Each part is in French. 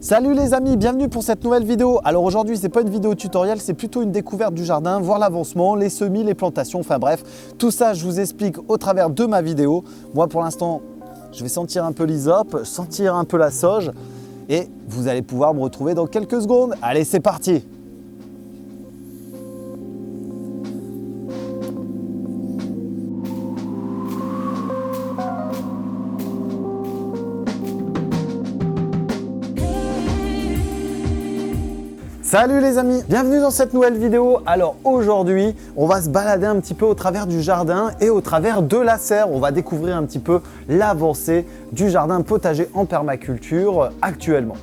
Salut les amis, bienvenue pour cette nouvelle vidéo. Alors aujourd'hui, c'est pas une vidéo tutoriel, c'est plutôt une découverte du jardin, voir l'avancement, les semis, les plantations, enfin bref, tout ça je vous explique au travers de ma vidéo. Moi pour l'instant, je vais sentir un peu l'hysope, sentir un peu la sauge et vous allez pouvoir me retrouver dans quelques secondes. Allez, c'est parti! Salut les amis, bienvenue dans cette nouvelle vidéo. Alors aujourd'hui, on va se balader un petit peu au travers du jardin et au travers de la serre. On va découvrir un petit peu l'avancée du jardin potager en permaculture actuellement.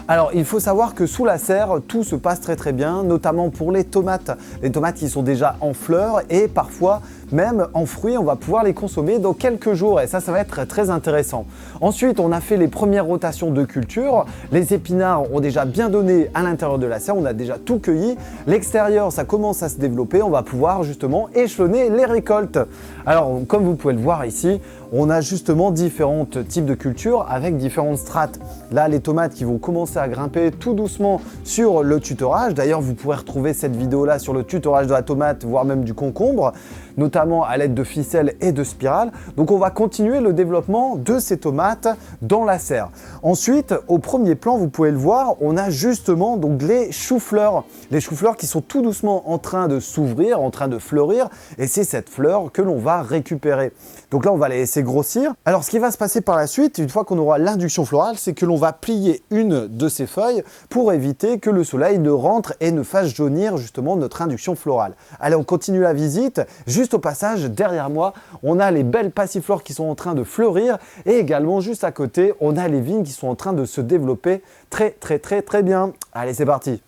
Alors il faut savoir que sous la serre, tout se passe très bien, notamment pour les tomates. Les tomates qui sont déjà en fleurs et parfois même en fruits, on va pouvoir les consommer dans quelques jours et ça va être très intéressant. Ensuite, on a fait les premières rotations de culture. Les épinards ont déjà bien donné à l'intérieur de la serre, on a déjà tout cueilli. L'extérieur, ça commence à se développer, on va pouvoir justement échelonner les récoltes. Alors, comme vous pouvez le voir ici, on a justement différents types de cultures avec différentes strates. Là, les tomates qui vont commencer à grimper tout doucement sur le tutorage. D'ailleurs, vous pourrez retrouver cette vidéo-là sur le tutorage de la tomate, voire même du concombre, notamment à l'aide de ficelles et de spirales. Donc on va continuer le développement de ces tomates dans la serre. Ensuite, au premier plan, vous pouvez le voir, on a justement donc les choux-fleurs. Les choux-fleurs qui sont tout doucement en train de s'ouvrir, en train de fleurir, et c'est cette fleur que l'on va récupérer. Donc là, on va les laisser grossir. Alors ce qui va se passer par la suite, une fois qu'on aura l'induction florale, c'est que l'on va plier une de ces feuilles pour éviter que le soleil ne rentre et ne fasse jaunir justement notre induction florale. Allez, on continue la visite. Juste au passage, derrière moi, on a les belles passiflores qui sont en train de fleurir et également juste à côté, on a les vignes qui sont en train de se développer très bien. Allez, c'est parti!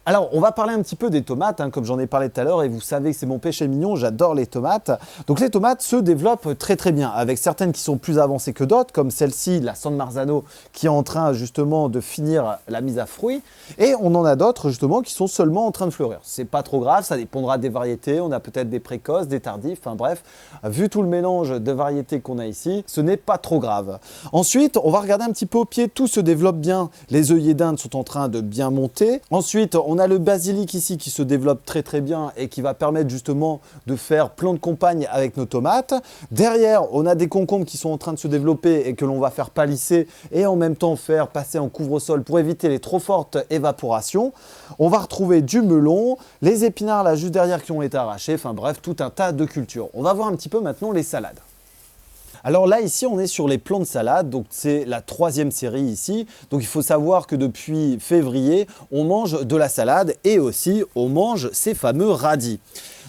Alors, on va parler un petit peu des tomates, comme j'en ai parlé tout à l'heure, et vous savez que c'est mon péché mignon, j'adore les tomates. Donc les tomates se développent très bien, avec certaines qui sont plus avancées que d'autres, comme celle-ci, la San Marzano, qui est en train justement de finir la mise à fruit. Et on en a d'autres justement qui sont seulement en train de fleurir. C'est pas trop grave, ça dépendra des variétés, on a peut-être des précoces, des tardifs, enfin bref, vu tout le mélange de variétés qu'on a ici, ce n'est pas trop grave. Ensuite, on va regarder un petit peu au pied, tout se développe bien, les œillets d'Inde sont en train de bien monter. Ensuite, on a le basilic ici qui se développe très bien et qui va permettre justement de faire plan de campagne avec nos tomates. Derrière, on a des concombres qui sont en train de se développer et que l'on va faire palisser et en même temps faire passer en couvre-sol pour éviter les trop fortes évaporations. On va retrouver du melon, les épinards là juste derrière qui ont été arrachés, enfin bref, tout un tas de cultures. On va voir un petit peu maintenant les salades. Alors là, ici, on est sur les plants de salade, donc c'est la 3e série ici. Donc il faut savoir que depuis février, on mange de la salade et aussi on mange ces fameux radis.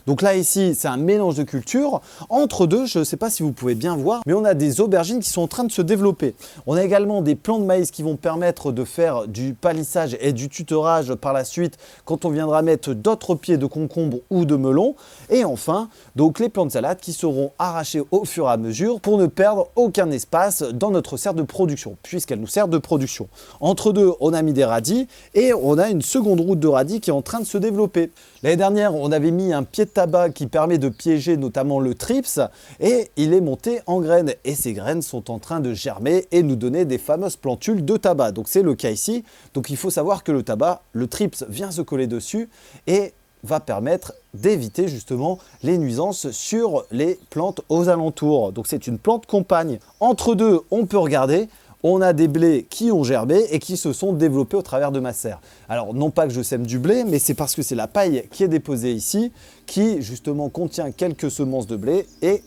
Donc là, ici, c'est un mélange de cultures. Entre deux, je ne sais pas si vous pouvez bien voir, mais on a des aubergines qui sont en train de se développer. On a également des plants de maïs qui vont permettre de faire du palissage et du tutorage par la suite quand on viendra mettre d'autres pieds de concombre ou de melon. Et enfin, donc les plants de salade qui seront arrachés au fur et à mesure pour ne perdre aucun espace dans notre serre de production, puisqu'elle nous sert de production. Entre deux, on a mis des radis et on a une seconde route de radis qui est en train de se développer. L'année dernière, on avait mis un pied de tabac qui permet de piéger notamment le thrips et il est monté en graines et ces graines sont en train de germer et nous donner des fameuses plantules de tabac. Donc c'est le cas ici. Donc il faut savoir que le tabac, le thrips vient se coller dessus et va permettre d'éviter justement les nuisances sur les plantes aux alentours. Donc c'est une plante compagne. Entre deux, on peut regarder. On a des blés qui ont germé et qui se sont développés au travers de ma serre. Alors non pas que je sème du blé, mais c'est parce que c'est la paille qui est déposée ici, qui justement contient quelques semences de blé et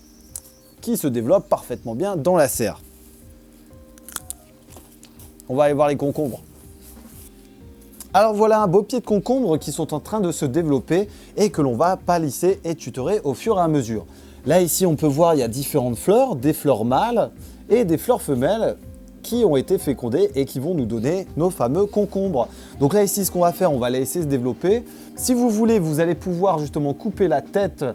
qui se développe parfaitement bien dans la serre. On va aller voir les concombres. Alors voilà un beau pied de concombre qui sont en train de se développer et que l'on va palisser et tutorer au fur et à mesure. Là ici on peut voir il y a différentes fleurs, des fleurs mâles et des fleurs femelles qui ont été fécondés et qui vont nous donner nos fameux concombres. Donc là ici ce qu'on va faire, on va les laisser se développer. Si vous voulez, vous allez pouvoir justement couper la tête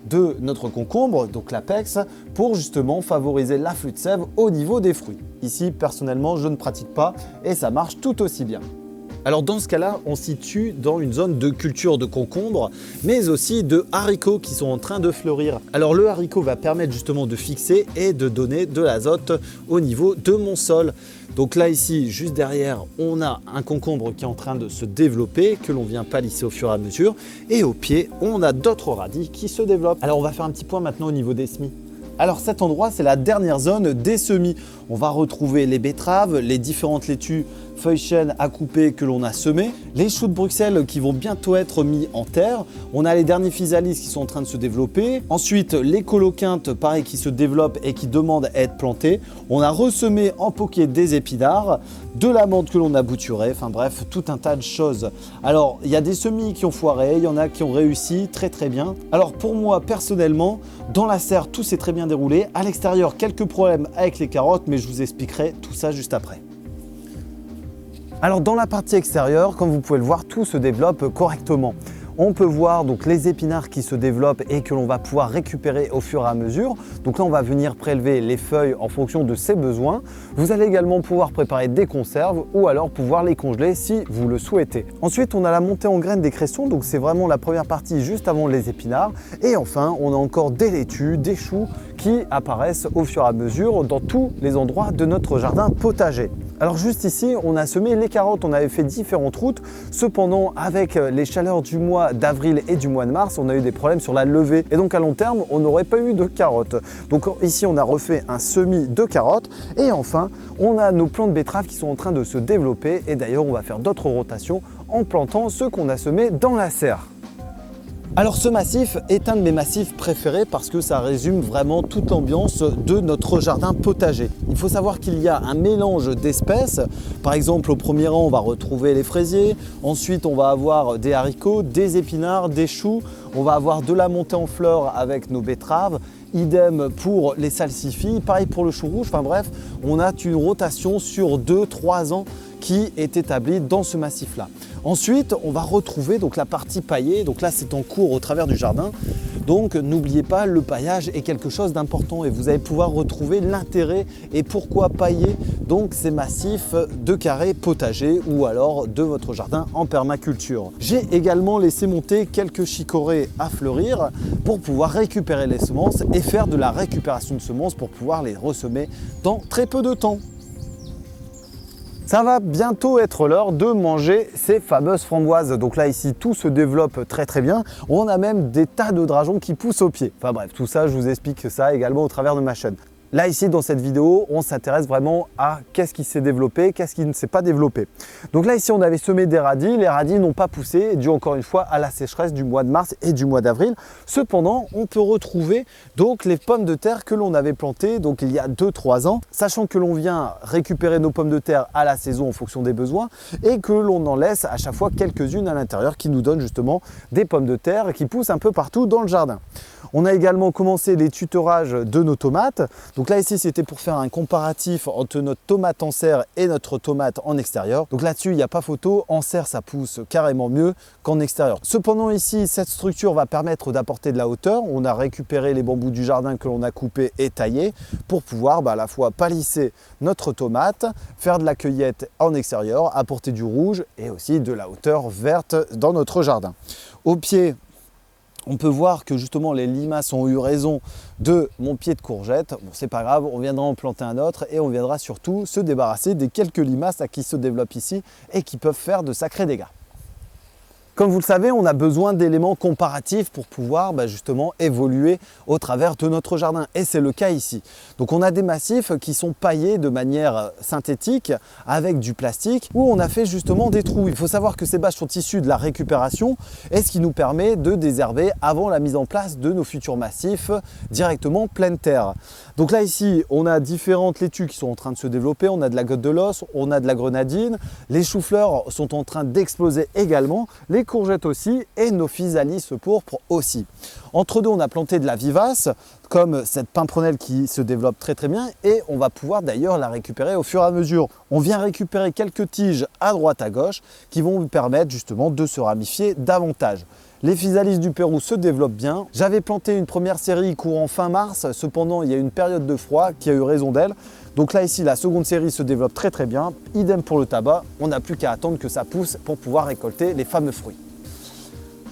de notre concombre, donc l'apex, pour justement favoriser l'afflux de sève au niveau des fruits. Ici personnellement je ne pratique pas et ça marche tout aussi bien. Alors dans ce cas-là, on se situe dans une zone de culture de concombre, mais aussi de haricots qui sont en train de fleurir. Alors le haricot va permettre justement de fixer et de donner de l'azote au niveau de mon sol. Donc là ici, juste derrière, on a un concombre qui est en train de se développer, que l'on vient palisser au fur et à mesure. Et au pied, on a d'autres radis qui se développent. Alors on va faire un petit point maintenant au niveau des semis. Alors cet endroit, c'est la dernière zone des semis. On va retrouver les betteraves, les différentes laitues feuilles chênes à couper que l'on a semées, les choux de Bruxelles qui vont bientôt être mis en terre. On a les derniers physalis qui sont en train de se développer. Ensuite, les coloquintes, pareil, qui se développent et qui demandent à être plantés. On a ressemé en poquet des épinards, de la menthe que l'on a bouturée, enfin bref, tout un tas de choses. Alors, il y a des semis qui ont foiré, il y en a qui ont réussi très bien. Alors pour moi, personnellement, dans la serre, tout s'est très bien déroulé. À l'extérieur, quelques problèmes avec les carottes, mais je vous expliquerai tout ça juste après. Alors dans la partie extérieure, comme vous pouvez le voir, tout se développe correctement. On peut voir donc les épinards qui se développent et que l'on va pouvoir récupérer au fur et à mesure. Donc là, on va venir prélever les feuilles en fonction de ses besoins. Vous allez également pouvoir préparer des conserves ou alors pouvoir les congeler si vous le souhaitez. Ensuite, on a la montée en graines des cressons. Donc c'est vraiment la première partie juste avant les épinards. Et enfin, on a encore des laitues, des choux qui apparaissent au fur et à mesure dans tous les endroits de notre jardin potager. Alors juste ici, on a semé les carottes, on avait fait différentes routes. Cependant, avec les chaleurs du mois d'avril et du mois de mars, on a eu des problèmes sur la levée. Et donc à long terme, on n'aurait pas eu de carottes. Donc ici, on a refait un semis de carottes. Et enfin, on a nos plants de betteraves qui sont en train de se développer. Et d'ailleurs, on va faire d'autres rotations en plantant ceux qu'on a semés dans la serre. Alors ce massif est un de mes massifs préférés parce que ça résume vraiment toute l'ambiance de notre jardin potager. Il faut savoir qu'il y a un mélange d'espèces. Par exemple, au premier rang, on va retrouver les fraisiers. Ensuite, on va avoir des haricots, des épinards, des choux. On va avoir de la montée en fleurs avec nos betteraves. Idem pour les salsifis, pareil pour le chou rouge. Enfin bref, on a une rotation sur 2-3 ans qui est établie dans ce massif-là. Ensuite, on va retrouver donc la partie paillée. Donc là, c'est en cours au travers du jardin. Donc n'oubliez pas, le paillage est quelque chose d'important et vous allez pouvoir retrouver l'intérêt et pourquoi pailler donc ces massifs de carrés potagers ou alors de votre jardin en permaculture. J'ai également laissé monter quelques chicorées à fleurir pour pouvoir récupérer les semences et faire de la récupération de semences pour pouvoir les ressemer dans très peu de temps. Ça va bientôt être l'heure de manger ces fameuses framboises. Donc là ici tout se développe très bien. On a même des tas de drageons qui poussent au pied. Enfin bref, tout ça je vous explique ça également au travers de ma chaîne. Là ici dans cette vidéo, on s'intéresse vraiment à qu'est-ce qui s'est développé, qu'est-ce qui ne s'est pas développé. Donc là ici on avait semé des radis, les radis n'ont pas poussé, dû encore une fois à la sécheresse du mois de mars et du mois d'avril. Cependant, on peut retrouver donc les pommes de terre que l'on avait plantées donc il y a 2-3 ans, sachant que l'on vient récupérer nos pommes de terre à la saison en fonction des besoins et que l'on en laisse à chaque fois quelques-unes à l'intérieur qui nous donnent justement des pommes de terre qui poussent un peu partout dans le jardin. On a également commencé les tutorages de nos tomates. Donc là ici c'était pour faire un comparatif entre notre tomate en serre et notre tomate en extérieur. Donc là-dessus il n'y a pas photo, en serre ça pousse carrément mieux qu'en extérieur. Cependant ici cette structure va permettre d'apporter de la hauteur. On a récupéré les bambous du jardin que l'on a coupés et taillés pour pouvoir à la fois palisser notre tomate, faire de la cueillette en extérieur, apporter du rouge et aussi de la hauteur verte dans notre jardin. Au pied, on peut voir que justement les limaces ont eu raison de mon pied de courgette. Bon, c'est pas grave, on viendra en planter un autre et on viendra surtout se débarrasser des quelques limaces qui se développent ici et qui peuvent faire de sacrés dégâts. Comme vous le savez, on a besoin d'éléments comparatifs pour pouvoir justement évoluer au travers de notre jardin. Et c'est le cas ici. Donc on a des massifs qui sont paillés de manière synthétique avec du plastique où on a fait justement des trous. Il faut savoir que ces bâches sont issues de la récupération et ce qui nous permet de désherber avant la mise en place de nos futurs massifs directement pleine terre. Donc là ici, on a différentes laitues qui sont en train de se développer. On a de la gotte de l'os, on a de la grenadine. Les choux-fleurs sont en train d'exploser également. Les courgettes aussi et nos physalis pourpres aussi. Entre deux, on a planté de la vivace comme cette pimprenelle qui se développe très bien et on va pouvoir d'ailleurs la récupérer au fur et à mesure. On vient récupérer quelques tiges à droite à gauche qui vont nous permettre justement de se ramifier davantage. Les physalis du Pérou se développent bien. J'avais planté une première série courant fin mars, cependant il y a une période de froid qui a eu raison d'elle. Donc là ici la seconde série se développe très bien. Idem pour le tabac, on n'a plus qu'à attendre que ça pousse pour pouvoir récolter les fameux fruits.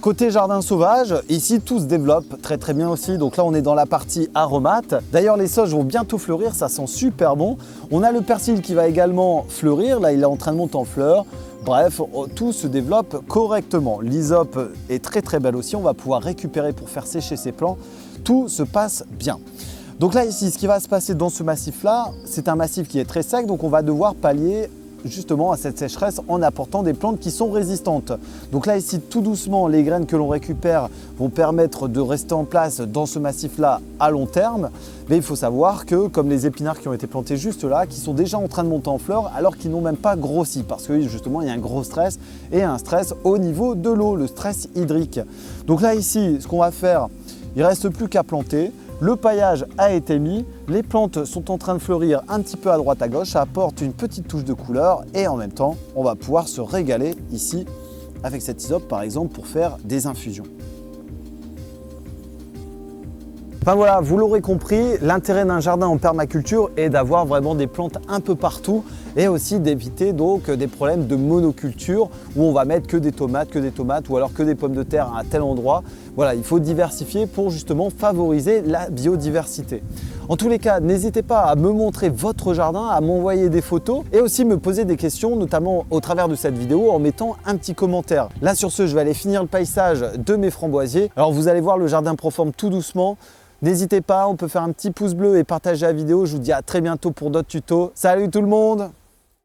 Côté jardin sauvage, ici tout se développe très bien aussi. Donc là on est dans la partie aromates. D'ailleurs les sauges vont bientôt fleurir, ça sent super bon. On a le persil qui va également fleurir, là il est en train de monter en fleurs. Bref, tout se développe correctement. L'hysope est très belle aussi, on va pouvoir récupérer pour faire sécher ces plants. Tout se passe bien. Donc là ici, ce qui va se passer dans ce massif-là, c'est un massif qui est très sec, donc on va devoir pallier justement à cette sécheresse en apportant des plantes qui sont résistantes. Donc là ici, tout doucement, les graines que l'on récupère vont permettre de rester en place dans ce massif-là à long terme. Mais il faut savoir que, comme les épinards qui ont été plantés juste là, qui sont déjà en train de monter en fleurs alors qu'ils n'ont même pas grossi, parce que justement il y a un gros stress et un stress au niveau de l'eau, le stress hydrique. Donc là ici, ce qu'on va faire, il ne reste plus qu'à planter. Le paillage a été mis, les plantes sont en train de fleurir un petit peu à droite à gauche, ça apporte une petite touche de couleur et en même temps, on va pouvoir se régaler ici avec cette hysope par exemple pour faire des infusions. Enfin voilà, vous l'aurez compris, l'intérêt d'un jardin en permaculture est d'avoir vraiment des plantes un peu partout et aussi d'éviter donc des problèmes de monoculture où on va mettre que des tomates ou alors que des pommes de terre à tel endroit. Voilà, il faut diversifier pour justement favoriser la biodiversité. En tous les cas, n'hésitez pas à me montrer votre jardin, à m'envoyer des photos et aussi me poser des questions, notamment au travers de cette vidéo en mettant un petit commentaire. Là sur ce, je vais aller finir le paillage de mes framboisiers. Alors vous allez voir, le jardin prend forme tout doucement. N'hésitez pas, on peut faire un petit pouce bleu et partager la vidéo. Je vous dis à très bientôt pour d'autres tutos. Salut tout le monde!